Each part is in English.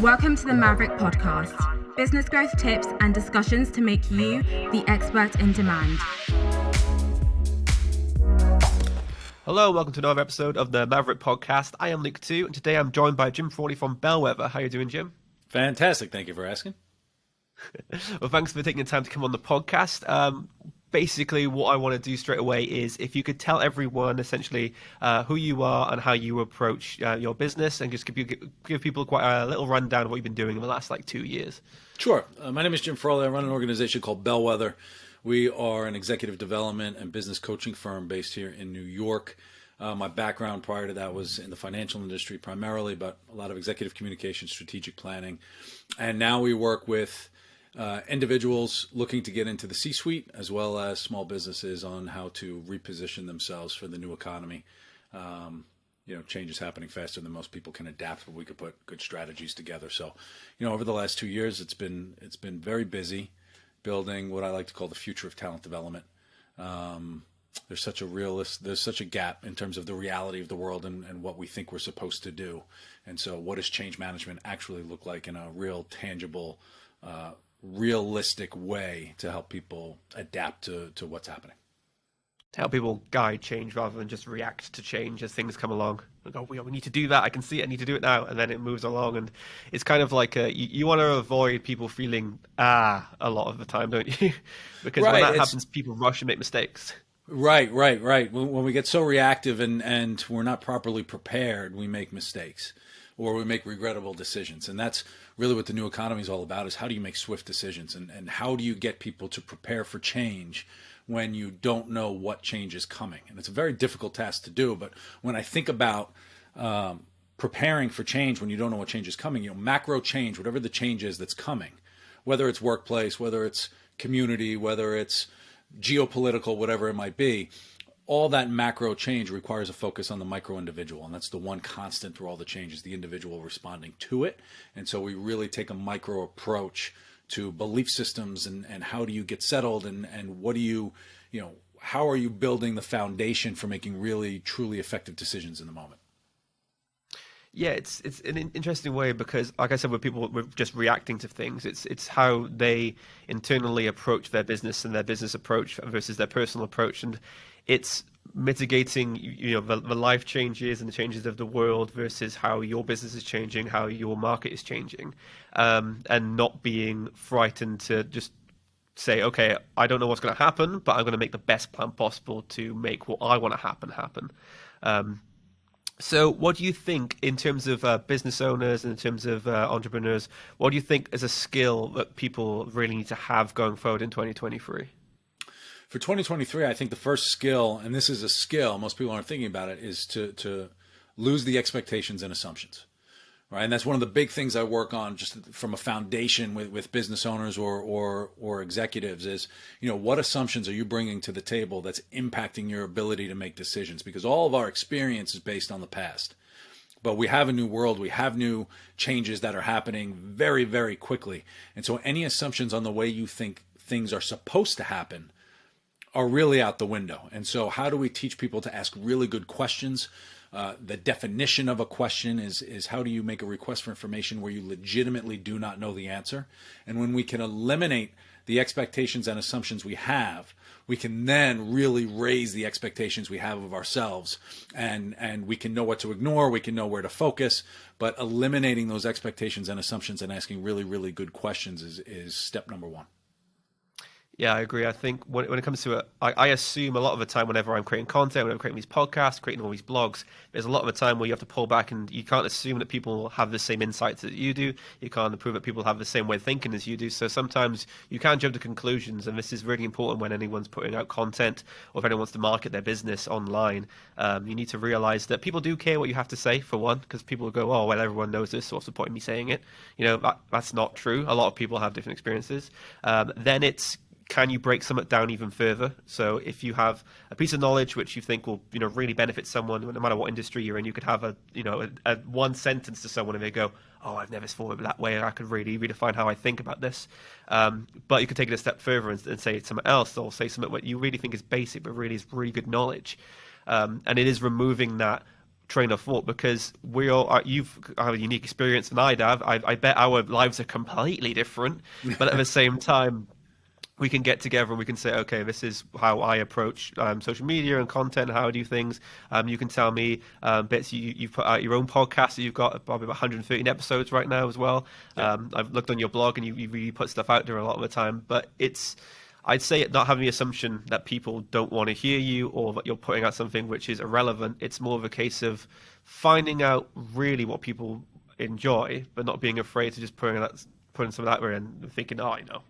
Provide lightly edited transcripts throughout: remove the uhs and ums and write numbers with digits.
Welcome to the Maverrik podcast, business growth tips and discussions to make you the expert in demand. Hello, welcome to another episode of the Maverrik podcast. I am Luke 2, and today I'm joined by Jim Frawley from Bellwether. How are you doing, Jim? Fantastic. Thank you for asking. Well, thanks for taking the time to come on the podcast. Basically, what I want to do straight away is if you could tell everyone essentially who you are and how you approach your business, and just give people quite a little rundown of what you've been doing in the last 2 years. Sure. My name is Jim Frawley. I run an organization called Bellwether. We are an executive development and business coaching firm based here in New York. My background prior to that was in the financial industry primarily, but a lot of executive communication, strategic planning. And now we work with individuals looking to get into the C-suite, as well as small businesses on how to reposition themselves for the new economy. Change is happening faster than most people can adapt, but we could put good strategies together. So, over the last 2 years, it's been very busy building what I like to call the future of talent development. There's such a gap in terms of the reality of the world and what we think we're supposed to do. And so what does change management actually look like in a real tangible, realistic way to help people adapt to what's happening? To help people guide change rather than just react to change as things come along. Like, oh, we need to do that. I can see it. I need to do it now. And then it moves along. And it's kind of like you want to avoid people feeling a lot of the time, don't you? Because when that happens, people rush and make mistakes. Right. When we get so reactive and we're not properly prepared, we make mistakes or we make regrettable decisions. And that's really what the new economy is all about, is how do you make swift decisions and how do you get people to prepare for change when you don't know what change is coming. And it's a very difficult task to do. But when I think about preparing for change when you don't know what change is coming, macro change, whatever the change is that's coming, whether it's workplace, whether it's community, whether it's geopolitical, whatever it might be, all that macro change requires a focus on the micro individual. And that's the one constant through all the changes, the individual responding to it. And so we really take a micro approach to belief systems and how do you get settled and what do you, how are you building the foundation for making really, truly effective decisions in the moment? Yeah, it's an interesting way because, like I said, with people with just reacting to things, it's how they internally approach their business and their business approach versus their personal approach, and it's mitigating the life changes and the changes of the world versus how your business is changing, how your market is changing, and not being frightened to just say, okay, I don't know what's going to happen, but I'm going to make the best plan possible to make what I want to happen. So what do you think in terms of business owners and in terms of entrepreneurs, what do you think is a skill that people really need to have going forward in 2023? For 2023, I think the first skill, and this is a skill, most people aren't thinking about it, is to lose the expectations and assumptions. Right? And that's one of the big things I work on just from a foundation with business owners or executives is, what assumptions are you bringing to the table that's impacting your ability to make decisions? Because all of our experience is based on the past. But we have a new world. We have new changes that are happening very, very quickly. And so any assumptions on the way you think things are supposed to happen are really out the window. And so how do we teach people to ask really good questions? The definition of a question is how do you make a request for information where you legitimately do not know the answer? And when we can eliminate the expectations and assumptions we have, we can then really raise the expectations we have of ourselves, and we can know what to ignore, we can know where to focus, but eliminating those expectations and assumptions and asking really, really good questions is step number one. Yeah, I agree. I think when it comes to it, I assume a lot of the time whenever I'm creating content, when I'm creating these podcasts, creating all these blogs, there's a lot of the time where you have to pull back and you can't assume that people have the same insights that you do. You can't prove that people have the same way of thinking as you do. So sometimes you can't jump to conclusions, and this is really important when anyone's putting out content or if anyone wants to market their business online. You need to realize that people do care what you have to say, for one, because people will go, oh, well, everyone knows this, so what's the point of me saying it? That's not true. A lot of people have different experiences. Then it's, can you break something down even further? So if you have a piece of knowledge which you think will, really benefit someone, no matter what industry you're in, you could have a one sentence to someone and they go, oh, I've never thought of it that way. I could really redefine how I think about this. But you could take it a step further and say it's something else, or say something what you really think is basic, but really is really good knowledge. And it is removing that train of thought, because we all are, you've have a unique experience than I have. I bet our lives are completely different, but at the same time, we can get together and we can say, okay, this is how I approach social media and content, how I do things. You can tell me bits. You've put out your own podcast. You've got probably about 113 episodes right now as well. Yeah. I've looked on your blog, and you really put stuff out there a lot of the time. But I'd say it not having the assumption that people don't want to hear you or that you're putting out something which is irrelevant. It's more of a case of finding out really what people enjoy, but not being afraid to just putting something out there and thinking, oh, I know.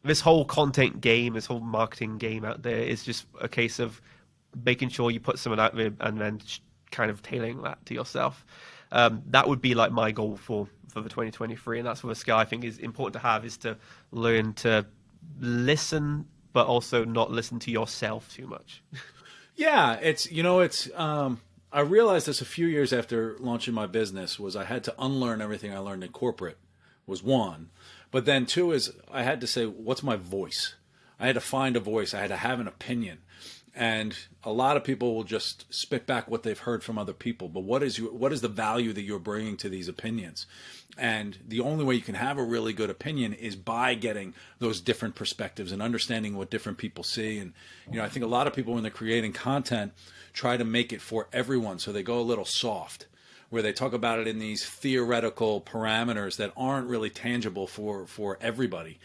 This whole content game, this whole marketing game out there is just a case of making sure you put something out there and then kind of tailoring that to yourself. That would be like my goal for the 2023, and that's what a skill I think is important to have, is to learn to listen, but also not listen to yourself too much. Yeah, I realized this a few years after launching my business, was I had to unlearn everything I learned in corporate, was one. But then two is I had to say, what's my voice? I had to find a voice. I had to have an opinion. And a lot of people will just spit back what they've heard from other people. But what is the value that you're bringing to these opinions? And the only way you can have a really good opinion is by getting those different perspectives and understanding what different people see. And, I think a lot of people, when they're creating content, try to make it for everyone. So they go a little soft, where they talk about it in these theoretical parameters that aren't really tangible for everybody.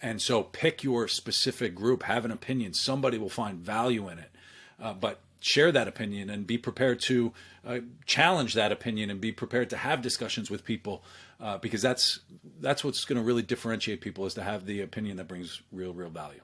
And so pick your specific group, have an opinion. Somebody will find value in it. But share that opinion and be prepared to challenge that opinion and be prepared to have discussions with people, because that's what's going to really differentiate people, is to have the opinion that brings real value.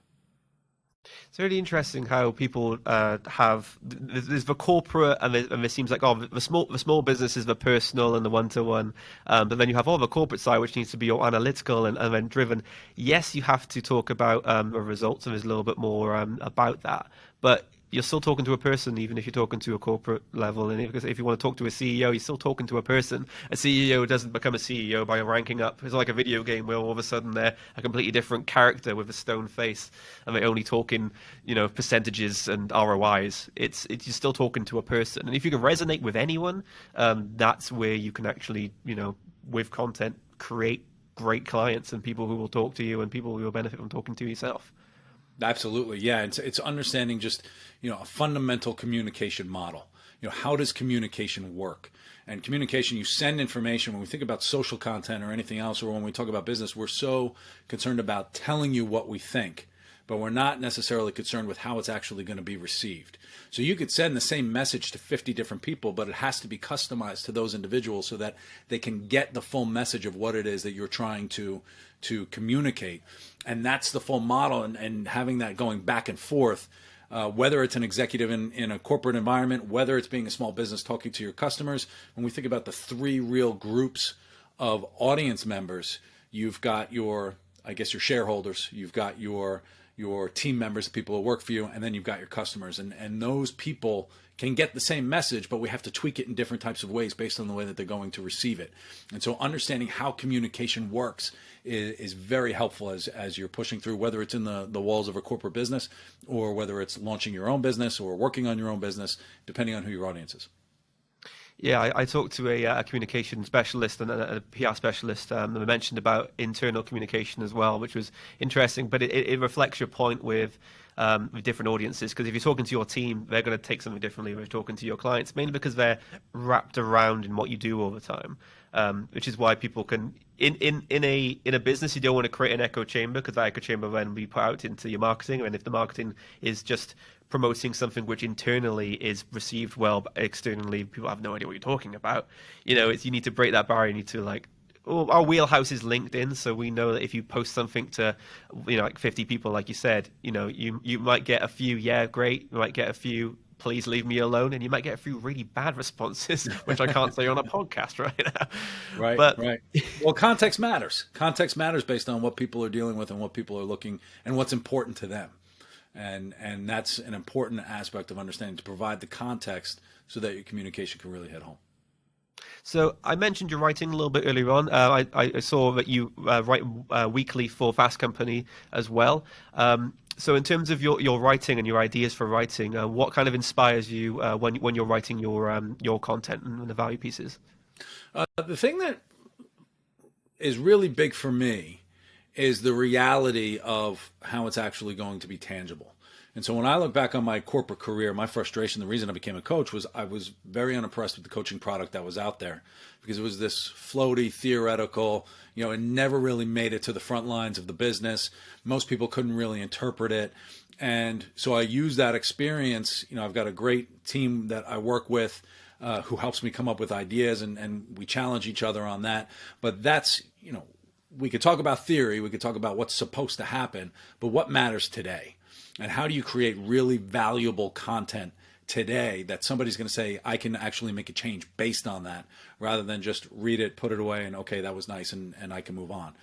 It's really interesting how people there's the corporate, and it seems like the small business is the personal and the one-to-one, but then you have all the corporate side, which needs to be all analytical and then driven. Yes, you have to talk about the results, and there's a little bit more about that, but you're still talking to a person, even if you're talking to a corporate level. And if you want to talk to a CEO, you're still talking to a person. A CEO doesn't become a CEO by ranking up. It's like a video game where all of a sudden they're a completely different character with a stone face, and they're only talking, percentages and ROIs. It's you're still talking to a person. And if you can resonate with anyone, that's where you can actually, with content, create great clients and people who will talk to you and people who will benefit from talking to yourself. Absolutely. Yeah. It's understanding just, a fundamental communication model. How does communication work? And communication, you send information. When we think about social content or anything else, or when we talk about business, we're so concerned about telling you what we think, but we're not necessarily concerned with how it's actually going to be received. So you could send the same message to 50 different people, but it has to be customized to those individuals so that they can get the full message of what it is that you're trying to communicate. And that's the full model, and having that going back and forth, whether it's an executive in a corporate environment, whether it's being a small business talking to your customers. When we think about the three real groups of audience members, you've got your shareholders, you've got your team members, the people who work for you, and then you've got your customers. And those people can get the same message, but we have to tweak it in different types of ways based on the way that they're going to receive it. And so understanding how communication works is very helpful as you're pushing through, whether it's in the walls of a corporate business or whether it's launching your own business or working on your own business, depending on who your audience is. Yeah, I talked to a communication specialist and a PR specialist that mentioned about internal communication as well, which was interesting. But it reflects your point with different audiences, because if you're talking to your team, they're going to take something differently when you're talking to your clients, mainly because they're wrapped around in what you do all the time, which is why people can in a business, you don't want to create an echo chamber, because that echo chamber then will be put out into your marketing. And if the marketing is just promoting something which internally is received well, but externally people have no idea what you're talking about, you need to break that barrier. You need to our wheelhouse is LinkedIn, so we know that if you post something to 50 people, like you said, you might get a few, yeah, great, you might get a few, please leave me alone, and you might get a few really bad responses, which I can't say on a podcast right now. Right. Well, context matters. Context matters based on what people are dealing with and what people are looking and what's important to them. And that's an important aspect of understanding, to provide the context so that your communication can really hit home. So I mentioned your writing a little bit earlier on. I saw that you write weekly for Fast Company as well. So in terms of your writing and your ideas for writing, what kind of inspires you when you're writing your content and the value pieces? The thing that is really big for me is the reality of how it's actually going to be tangible. And so when I look back on my corporate career, my frustration, the reason I became a coach was I was very unimpressed with the coaching product that was out there because it was this floaty, theoretical, it never really made it to the front lines of the business. Most people couldn't really interpret it. And so I use that experience. I've got a great team that I work with who helps me come up with ideas, and we challenge each other on that. But that's, we could talk about theory, we could talk about what's supposed to happen, but what matters today? And how do you create really valuable content today that somebody's going to say, I can actually make a change based on that, rather than just read it, put it away, and okay, that was nice, and I can move on.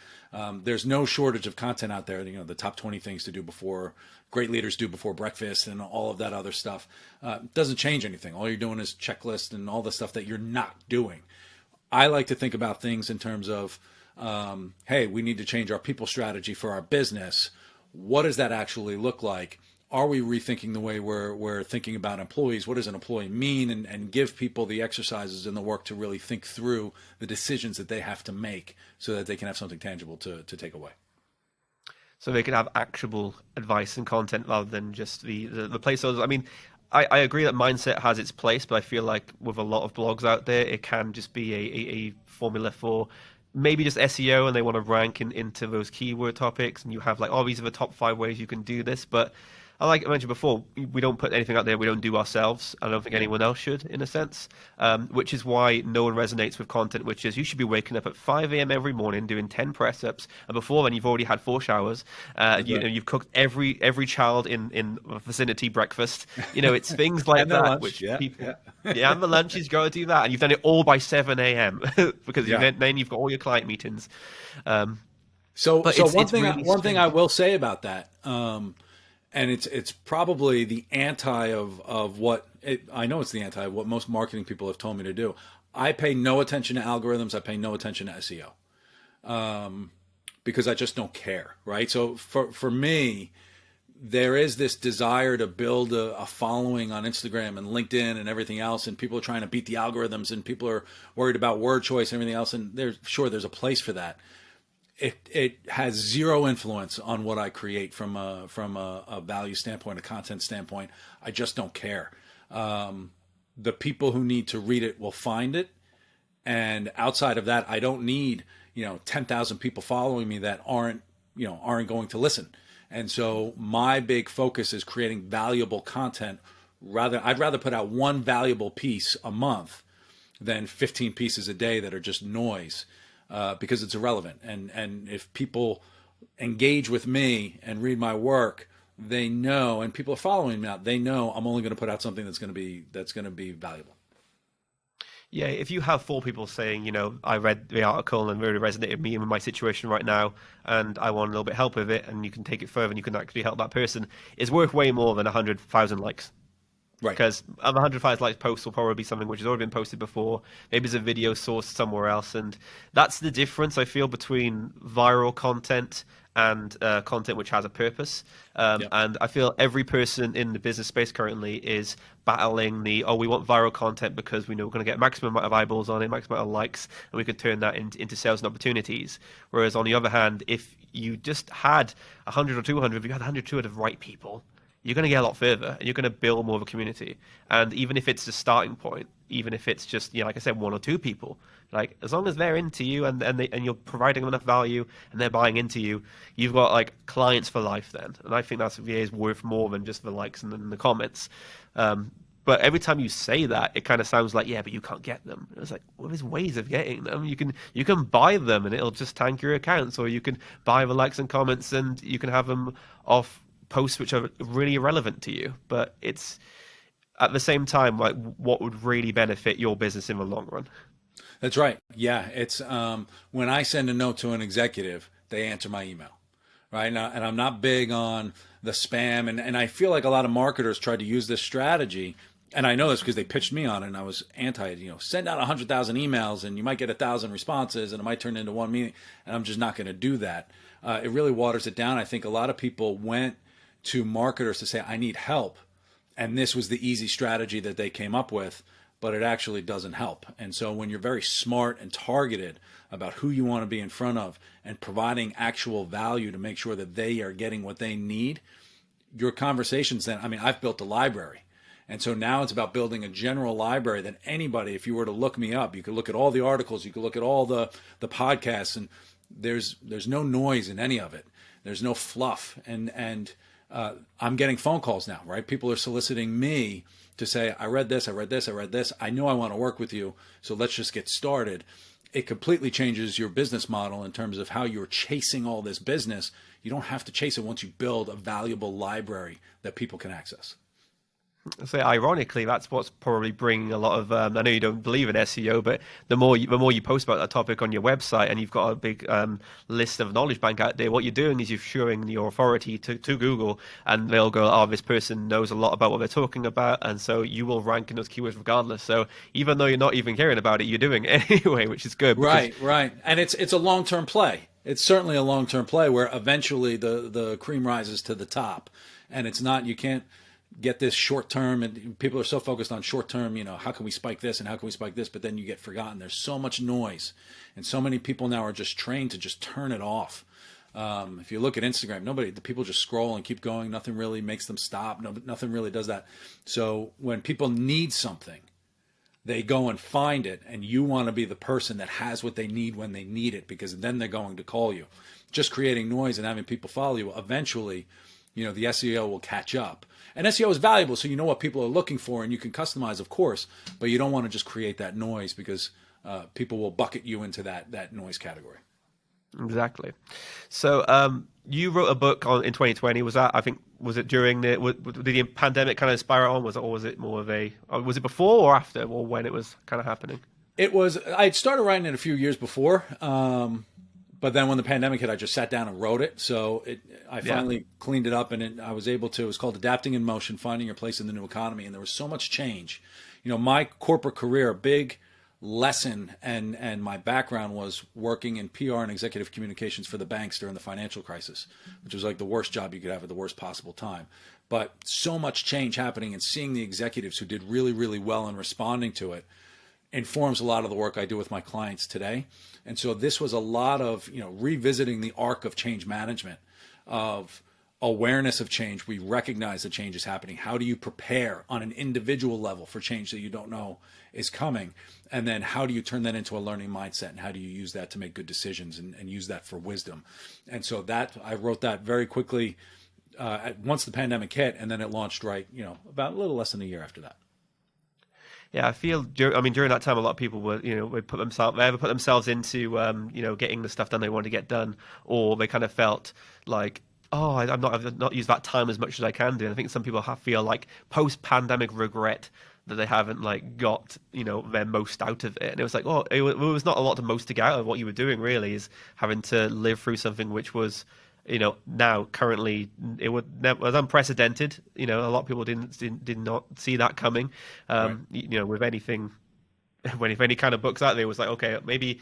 There's no shortage of content out there. The top 20 things to do before, great leaders do before breakfast, and all of that other stuff. Doesn't change anything. All you're doing is checklist and all the stuff that you're not doing. I like to think about things in terms of, hey, we need to change our people strategy for our business. What does that actually look like? Are we rethinking the way we're thinking about employees? What does an employee mean? And give people the exercises and the work to really think through the decisions that they have to make so that they can have something tangible to take away. So they can have actionable advice and content rather than just the placeholders. I mean, I agree that mindset has its place, but I feel like with a lot of blogs out there, it can just be a formula for maybe just SEO, and they want to rank into those keyword topics, and you have like, oh, these are the top 5 ways you can do this. But like I mentioned before, we don't put anything out there we don't do ourselves. I don't think anyone else should, in a sense, which is why no one resonates with content, which is you should be waking up at 5 a.m. every morning doing 10 press-ups, and before then you've already had 4 showers. You've cooked every child in a vicinity breakfast. It's things like that, lunch, which people... and the lunch is got to do that, and you've done it all by 7 a.m. because then you've got all your client meetings. So one thing I will say about that, and it's probably the anti of what I know it's the anti of what most marketing people have told me to do. I pay no attention to algorithms. I pay no attention to SEO because I just don't care, right? So for me, there is this desire to build a following on Instagram and LinkedIn and everything else, and people are trying to beat the algorithms, and people are worried about word choice and everything else, and there's a place for that. It has zero influence on what I create from a value standpoint, a content standpoint. I just don't care. The people who need to read it will find it, and outside of that, I don't need 10,000 people following me that aren't going to listen. And so my big focus is creating valuable content. I'd rather put out one valuable piece a month than 15 pieces a day that are just noise. Because it's irrelevant, and if people engage with me and read my work, they know, and people are following me out, they know I'm only going to put out something that's going to be valuable. Yeah, if you have 4 people saying, I read the article and really resonated with me and with my situation right now, and I want a little bit of help with it, and you can take it further and you can actually help that person, it's worth way more than 100,000 likes. Right. Because 105 likes posts will probably be something which has already been posted before. Maybe it's a video sourced somewhere else. And that's the difference, I feel, between viral content and content which has a purpose. And I feel every person in the business space currently is battling we want viral content because we know we're going to get maximum amount of eyeballs on it, maximum amount of likes, and we could turn that into sales and opportunities. Whereas on the other hand, if you just had 100 or 200, if you had 100 or 200 of the right people, you're going to get a lot further, and you're going to build more of a community. And even if it's the starting point, even if it's just, like I said, 1 or 2 people, like as long as they're into you and you're providing them enough value and they're buying into you, you've got like clients for life then. And I think that's is worth more than just the likes and the comments. But every time you say that, it kind of sounds like, yeah, but you can't get them. It's like, well, there's ways of getting them. You can buy them and it'll just tank your accounts, or you can buy the likes and comments and you can have them off posts which are really irrelevant to you. But it's at the same time, like, what would really benefit your business in the long run? That's right. Yeah, it's when I send a note to an executive, they answer my email, right? And I'm not big on the spam, and I feel like a lot of marketers tried to use this strategy, and I know this because they pitched me on it, and I was anti, send out 100,000 emails, and you might get 1,000 responses, and it might turn into one meeting, and I'm just not going to do that. It really waters it down. I think a lot of people went to marketers to say, I need help. And this was the easy strategy that they came up with, but it actually doesn't help. And so when you're very smart and targeted about who you want to be in front of and providing actual value to make sure that they are getting what they need, your conversations then, I mean, I've built a library. And so now it's about building a general library that anybody, if you were to look me up, you could look at all the articles, you could look at all the podcasts, and there's no noise in any of it. There's no fluff. And I'm getting phone calls now, right? People are soliciting me to say, I read this, I read this, I read this. I know I want to work with you, so let's just get started. It completely changes your business model in terms of how you're chasing all this business. You don't have to chase it once you build a valuable library that people can access. So ironically, that's what's probably bringing a lot of. I know you don't believe in SEO, but the more you post about that topic on your website, and you've got a big list of knowledge bank out there, what you're doing is you're showing your authority to Google, and they'll go, "Oh, this person knows a lot about what they're talking about," and so you will rank in those keywords regardless. So even though you're not even caring about it, you're doing it anyway, which is good. Right, and it's a long-term play. It's certainly a long-term play where eventually the cream rises to the top, and it's not, you can't get this short term, and people are so focused on short term, how can we spike this and how can we spike this, but then you get forgotten. There's so much noise, and so many people now are just trained to just turn it off. If you look at Instagram, the people just scroll and keep going. Nothing really makes them stop. Nothing really does that. So when people need something, they go and find it, and you want to be the person that has what they need when they need it, because then they're going to call you. Just creating noise and having people follow you, eventually, the SEO will catch up. And SEO is valuable, so you know what people are looking for, and you can customize, of course, but you don't want to just create that noise, because people will bucket you into that noise category. Exactly. So you wrote a book in 2020. Was it during did the pandemic kind of spiral on? Was it more of was it before or after, or when it was kind of happening? I'd started writing it a few years before. But then when the pandemic hit, I just sat down and wrote it. So I finally cleaned it up, and I was able to. It was called Adapting in Motion, Finding Your Place in the New Economy. And there was so much change. My corporate career, a big lesson, and my background was working in PR and executive communications for the banks during the financial crisis, which was like the worst job you could have at the worst possible time. But so much change happening, and seeing the executives who did really, really well in responding to it informs a lot of the work I do with my clients today. And so this was a lot of, revisiting the arc of change management, of awareness of change. We recognize that change is happening. How do you prepare on an individual level for change that you don't know is coming? And then how do you turn that into a learning mindset? And how do you use that to make good decisions and use that for wisdom? And so I wrote that very quickly once the pandemic hit, and then it launched about a little less than a year after that. Yeah, I feel. During that time, a lot of people were, would put themselves into, getting the stuff done they wanted to get done, or they kind of felt like, oh, I've not used that time as much as I can do. And I think some people feel like post-pandemic regret that they haven't got their most out of it. And it was like, oh, it was not a lot to most to get out of what you were doing. Really, is having to live through something which was, now currently it was unprecedented. A lot of people did not see that coming. Right. With anything, if any kind of books out there, it was like, okay, maybe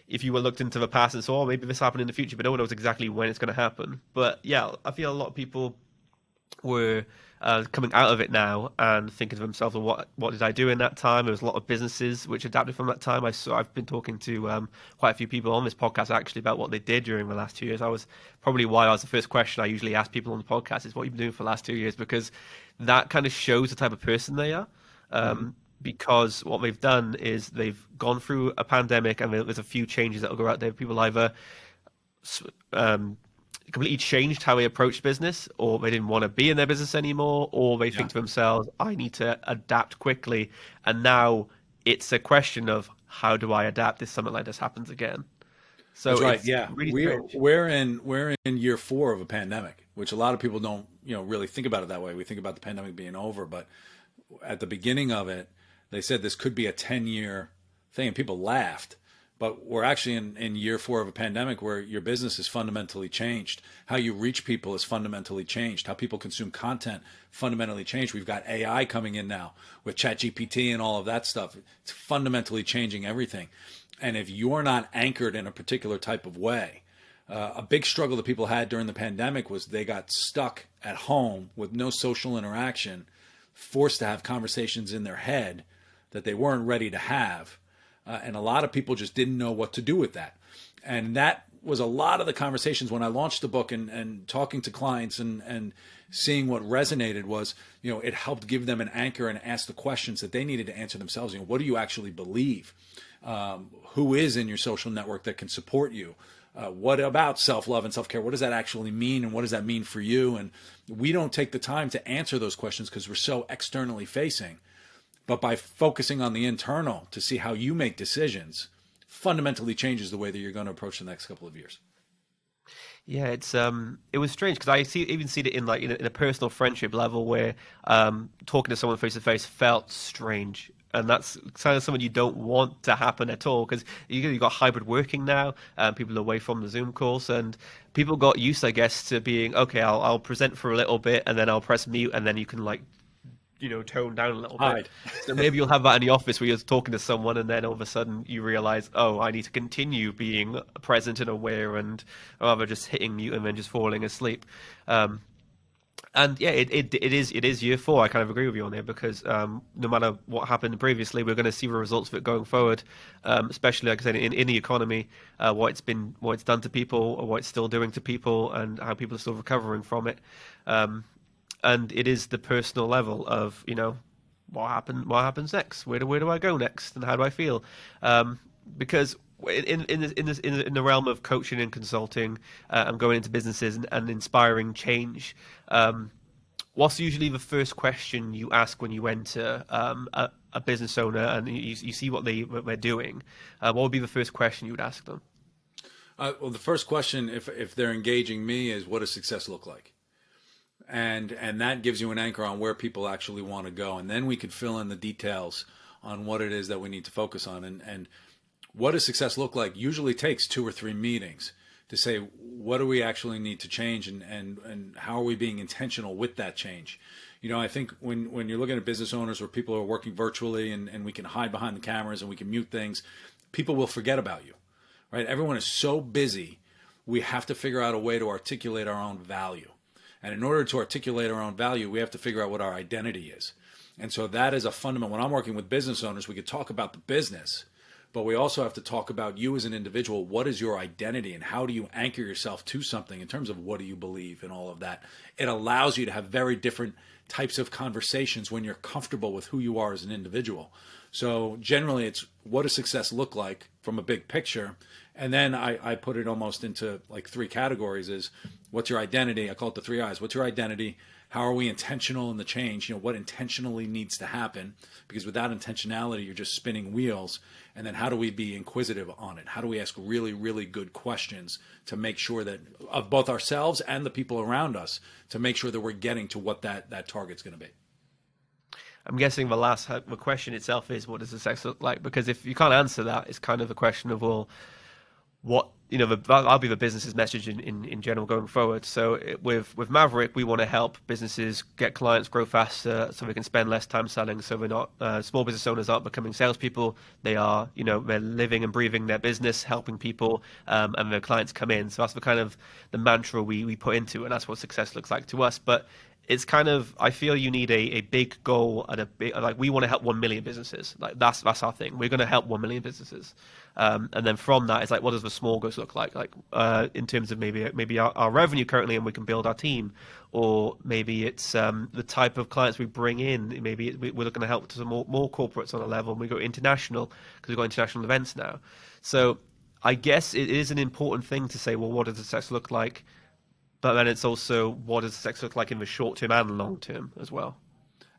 if you were looked into the past and saw, maybe this happened in the future, but no one knows exactly when it's going to happen. But yeah, I feel a lot of people were coming out of it now and thinking to themselves, well, what did I do in that time? There was a lot of businesses which adapted from that time. I've been talking to quite a few people on this podcast actually about what they did during the last 2 years. I was probably why I was the first question I usually ask people on the podcast is what you've been doing for the last 2 years, because that kind of shows the type of person they are. Because what they've done is they've gone through a pandemic, and there's a few changes that will go out there. People either completely changed how they approached business, or they didn't want to be in their business anymore, or they think to themselves, I need to adapt quickly. And now it's a question of, how do I adapt if something like this happens again? So that's right. Yeah, really we're in year 4 of a pandemic, which a lot of people don't really think about it that way. We think about the pandemic being over, but at the beginning of it, they said this could be a 10-year thing, and people laughed. But we're actually in year 4 of a pandemic where your business is fundamentally changed. How you reach people is fundamentally changed. How people consume content fundamentally changed. We've got AI coming in now with ChatGPT and all of that stuff. It's fundamentally changing everything. And if you're not anchored in a particular type of way, A big struggle that people had during the pandemic was they got stuck at home with no social interaction, forced to have conversations in their head that they weren't ready to have. And a lot of people just didn't know what to do with that. And that was a lot of the conversations when I launched the book, and talking to clients and seeing what resonated was, it helped give them an anchor and ask the questions that they needed to answer themselves. What do you actually believe? Who is in your social network that can support you? What about self-love and self-care? What does that actually mean? And what does that mean for you? And we don't take the time to answer those questions because we're so externally facing. But by focusing on the internal to see how you make decisions, fundamentally changes the way that you're going to approach the next couple of years. Yeah, it was strange because I even see it in in a personal friendship level where talking to someone face to face felt strange. And that's kind of something you don't want to happen at all, because you've got hybrid working now, people are away from the Zoom calls, and people got used, I guess, to being, okay, I'll present for a little bit, and then I'll press mute, and then you can tone down a little bit. So maybe you'll have that in the office where you're talking to someone, and then all of a sudden you realize, oh, I need to continue being present and aware, and rather just hitting mute and then just falling asleep. And yeah, it is year 4. I kind of agree with you on there, because no matter what happened previously, we're going to see the results of it going forward. Especially, like I said, in the economy, what it's done to people, or what it's still doing to people, and how people are still recovering from it. And it is the personal level of what happens next. Where do I go next, and how do I feel? Because in the realm of coaching and consulting, and going into businesses and inspiring change, what's usually the first question you ask when you enter a business owner and you see what they're doing? What would be the first question you would ask them? Well, the first question, if they're engaging me, is what does success look like? And that gives you an anchor on where people actually want to go. And then we could fill in the details on what it is that we need to focus on. And what does success look like usually takes 2 or 3 meetings to say, what do we actually need to change, and how are we being intentional with that change? I think when you're looking at business owners where people are working virtually and we can hide behind the cameras and we can mute things, people will forget about you, right? Everyone is so busy. We have to figure out a way to articulate our own value. And in order to articulate our own value, we have to figure out what our identity is. And so that is a fundamental. When I'm working with business owners, we could talk about the business, but we also have to talk about you as an individual. What is your identity, and how do you anchor yourself to something in terms of what do you believe and all of that? It allows you to have very different types of conversations when you're comfortable with who you are as an individual. So generally, it's what does success look like from a big picture? And then I put it almost into like 3 categories: is what's your identity? I call it the 3 I's. What's your identity? How are we intentional in the change? What intentionally needs to happen? Because without intentionality, you're just spinning wheels. And then how do we be inquisitive on it? How do we ask really, really good questions to make sure that of both ourselves and the people around us, to make sure that we're getting to what that target's going to be? I'm guessing the question itself is, what does success look like? Because if you can't answer that, it's kind of a question of, well, what I'll be the business's message in general going forward. So with Maverrik, we want to help businesses get clients, grow faster, so we can spend less time selling. So we're not small business owners aren't becoming salespeople. They are they're living and breathing their business, helping people, and their clients come in. So that's the kind of the mantra we put into, and that's what success looks like to us. But it's kind of, I feel you need a big goal and we want to help 1 million businesses. Like that's our thing. We're going to help 1 million businesses. And then from that, it's like, what does the small goals look like? Like in terms of maybe our revenue currently, and we can build our team, or maybe it's the type of clients we bring in. Maybe we're looking to help some more corporates on a level, and we go international because we've got international events now. So I guess it is an important thing to say, well, what does success look like? But then it's also, what does sex look like in the short term and long term as well?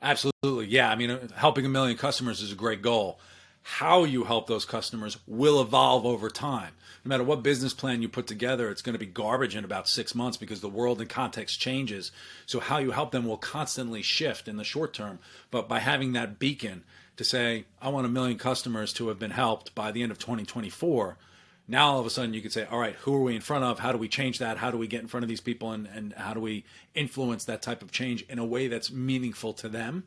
Absolutely. Yeah. I mean, helping 1 million customers is a great goal. How you help those customers will evolve over time. No matter what business plan you put together, it's going to be garbage in about 6 months because the world and context changes. So how you help them will constantly shift in the short term. But by having that beacon to say, I want 1 million customers to have been helped by the end of 2024, now all of a sudden you could say, all right, who are we in front of? How do we change that? How do we get in front of these people, and how do we influence that type of change in a way that's meaningful to them?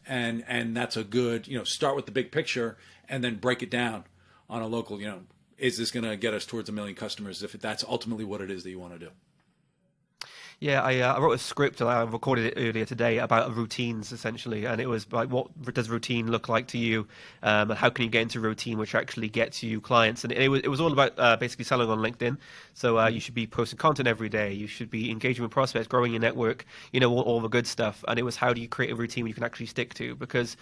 And that's a good, start with the big picture and then break it down on a local, is this going to get us towards 1 million customers if that's ultimately what it is that you want to do? Yeah, I wrote a script and I recorded it earlier today about routines essentially, and it was like, what does routine look like to you, and how can you get into routine which actually gets you clients? And it was all about basically selling on LinkedIn. So you should be posting content every day, you should be engaging with prospects, growing your network, all the good stuff. And it was, how do you create a routine you can actually stick to? Because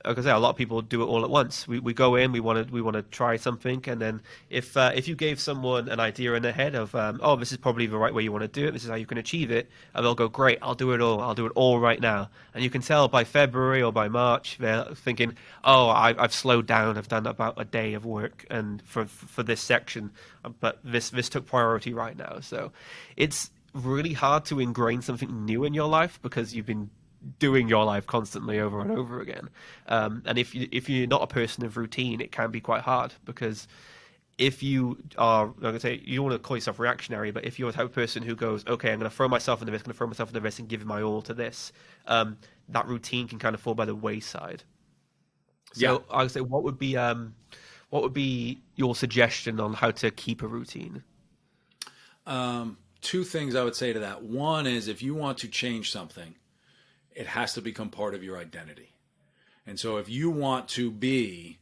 like I say, a lot of people do it all at once. We go in, we want to try something, and then if you gave someone an idea in their head of this is probably the right way you want to do it, this is how you can achieve it, and they'll go, great, I'll do it all right now. And you can tell by February or by March they're thinking, I've slowed down, I've done about a day of work and for this section, but this took priority right now. So it's really hard to ingrain something new in your life because you've been doing your life constantly over and over again. And if you're not a person of routine, it can be quite hard, because if you are, like I say, you don't want to call yourself reactionary, but if you're the type of person who goes, okay, I'm going to throw myself into this, and give my all to this, that routine can kind of fall by the wayside. So Yeah. I would say, what would be your suggestion on how to keep a routine? Two things I would say to that. One is, if you want to change something, it has to become part of your identity. And so if you want to be,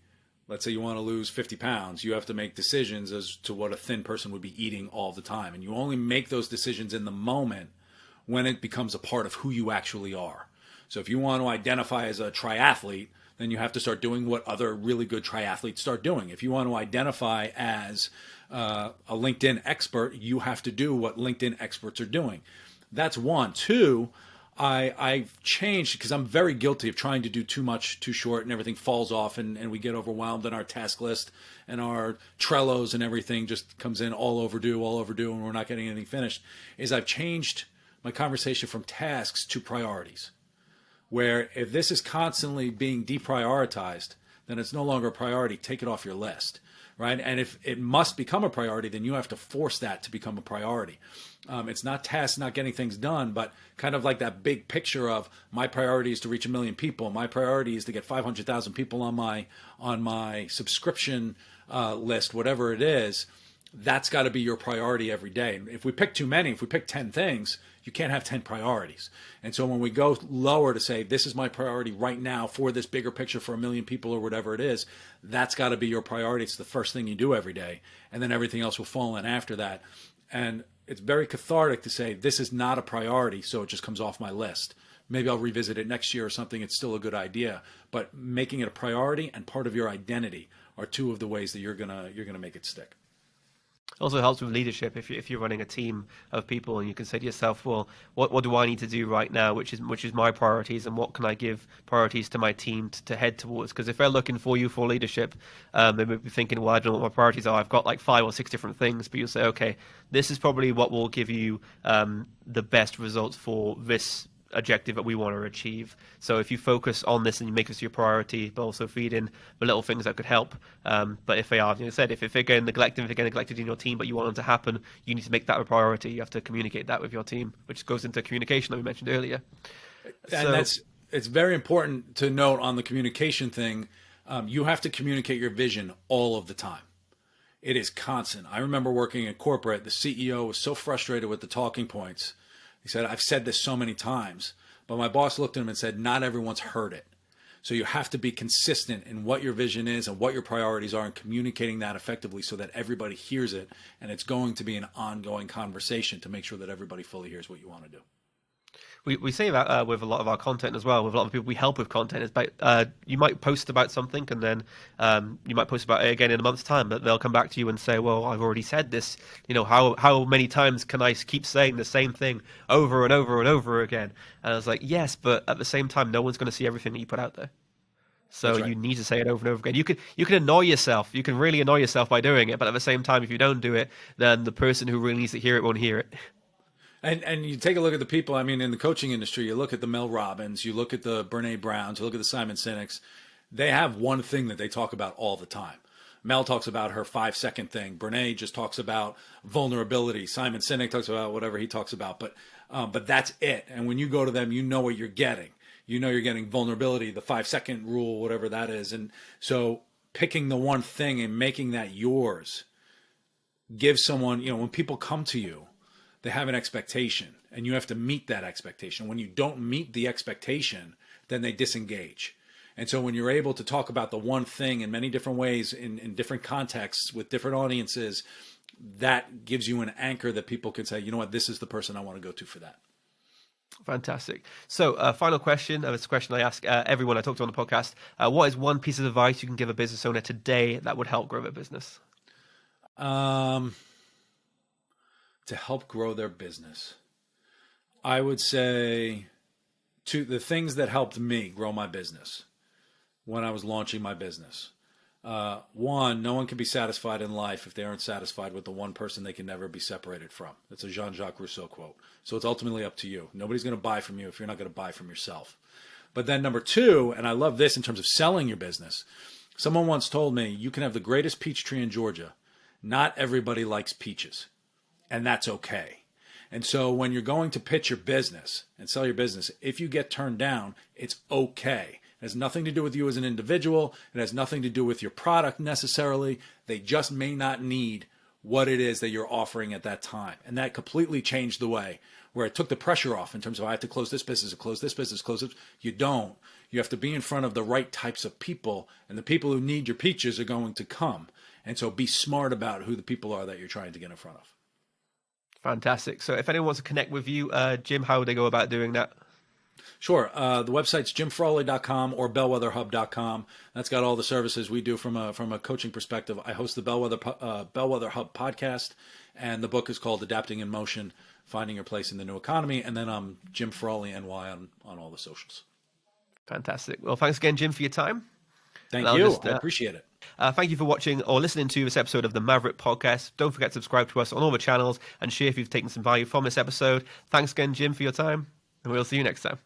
let's say you want to lose 50 pounds, you have to make decisions as to what a thin person would be eating all the time. And you only make those decisions in the moment when it becomes a part of who you actually are. So if you want to identify as a triathlete, then you have to start doing what other really good triathletes start doing. If you want to identify as a LinkedIn expert, you have to do what LinkedIn experts are doing. That's one. Two, I've changed because I'm very guilty of trying to do too much, too short, and everything falls off, and we get overwhelmed, and our task list and our Trellos and everything just comes in all overdue, and we're not getting anything finished. Is I've changed my conversation from tasks to priorities, where if this is constantly being deprioritized, then it's no longer a priority. Take it off your list, right? And if it must become a priority, then you have to force that to become a priority. It's not tasks, not getting things done, but kind of like that big picture of, my priority is to reach 1 million people. My priority is to get 500,000 people on my subscription list, whatever it is. That's got to be your priority every day. If we pick too many, if we pick 10 things, you can't have 10 priorities. And so when we go lower to say, this is my priority right now for this bigger picture for 1 million people or whatever it is, that's got to be your priority. It's the first thing you do every day. And then everything else will fall in after that. And it's very cathartic to say, this is not a priority, so it just comes off my list. Maybe I'll revisit it next year or something. It's still a good idea. But making it a priority and part of your identity are two of the ways that you're gonna make it stick. It also helps with leadership if you're running a team of people, and you can say to yourself, well, what do I need to do right now, which is my priorities, and what can I give priorities to my team to head towards? Because if they're looking for you for leadership, they may be thinking, well, I don't know what my priorities are. I've got like 5 or 6 different things, but you'll say, okay, this is probably what will give you the best results for this objective that we want to achieve. So if you focus on this and you make this your priority, but also feed in the little things that could help. But if they are, if they're getting neglected in your team, but you want them to happen, you need to make that a priority. You have to communicate that with your team, which goes into communication that we mentioned earlier. And it's very important to note on the communication thing. You have to communicate your vision all of the time. It is constant. I remember working in corporate. The CEO was so frustrated with the talking points. He said, I've said this so many times, but my boss looked at him and said, not everyone's heard it. So you have to be consistent in what your vision is and what your priorities are, and communicating that effectively so that everybody hears it. And it's going to be an ongoing conversation to make sure that everybody fully hears what you want to do. We say that with a lot of our content as well. With a lot of people we help with content, it's about you might post about something, and then you might post about it again in a month's time, but they'll come back to you and say, well, I've already said this. How many times can I keep saying the same thing over and over and over again? And I was like, yes, but at the same time, no one's going to see everything that you put out there. So right. You need to say it over and over again. You can annoy yourself. You can really annoy yourself by doing it, but at the same time, if you don't do it, then the person who really needs to hear it won't hear it. And you take a look at the people, in the coaching industry, you look at the Mel Robbins, you look at the Brene Browns, you look at the Simon Sinek's, they have one thing that they talk about all the time. Mel talks about her 5-second thing. Brene just talks about vulnerability. Simon Sinek talks about whatever he talks about, but that's it. And when you go to them, you know what you're getting. You know you're getting vulnerability, the 5-second rule, whatever that is. And so picking the one thing and making that yours give someone, when people come to you, they have an expectation and you have to meet that expectation. When you don't meet the expectation, then they disengage. And so when you're able to talk about the one thing in many different ways, in different contexts with different audiences, that gives you an anchor that people can say, you know what, this is the person I want to go to for that. Fantastic. So final question. It's a question I ask everyone I talk to on the podcast. What is one piece of advice you can give a business owner today that would help grow their business? To help grow their business, I would say the things that helped me grow my business when I was launching my business. One, no one can be satisfied in life if they aren't satisfied with the one person they can never be separated from. That's a Jean-Jacques Rousseau quote. So it's ultimately up to you. Nobody's going to buy from you if you're not going to buy from yourself. But then number two, and I love this in terms of selling your business, someone once told me, you can have the greatest peach tree in Georgia. Not everybody likes peaches, and that's okay. And so when you're going to pitch your business and sell your business, if you get turned down, it's okay. It has nothing to do with you as an individual. It has nothing to do with your product necessarily. They just may not need what it is that you're offering at that time. And that completely changed the way where it took the pressure off in terms of I have to close this business, close this business, close it. You don't. You have to be in front of the right types of people, and the people who need your peaches are going to come. And so be smart about who the people are that you're trying to get in front of. Fantastic. So if anyone wants to connect with you, Jim, how would they go about doing that? Sure. The website's jimfrawley.com or bellwetherhub.com. That's got all the services we do from a coaching perspective. I host the Bellwether Hub podcast, and the book is called Adapting in Motion, Finding Your Place in the New Economy. And then I'm Jim Frawley, NY on all the socials. Fantastic. Well, thanks again, Jim, for your time. Thank you. I appreciate it. Thank you for watching or listening to this episode of the Maverrik podcast. Don't forget to subscribe to us on all the channels and share if you've taken some value from this episode. Thanks again, Jim, for your time, and we'll see you next time.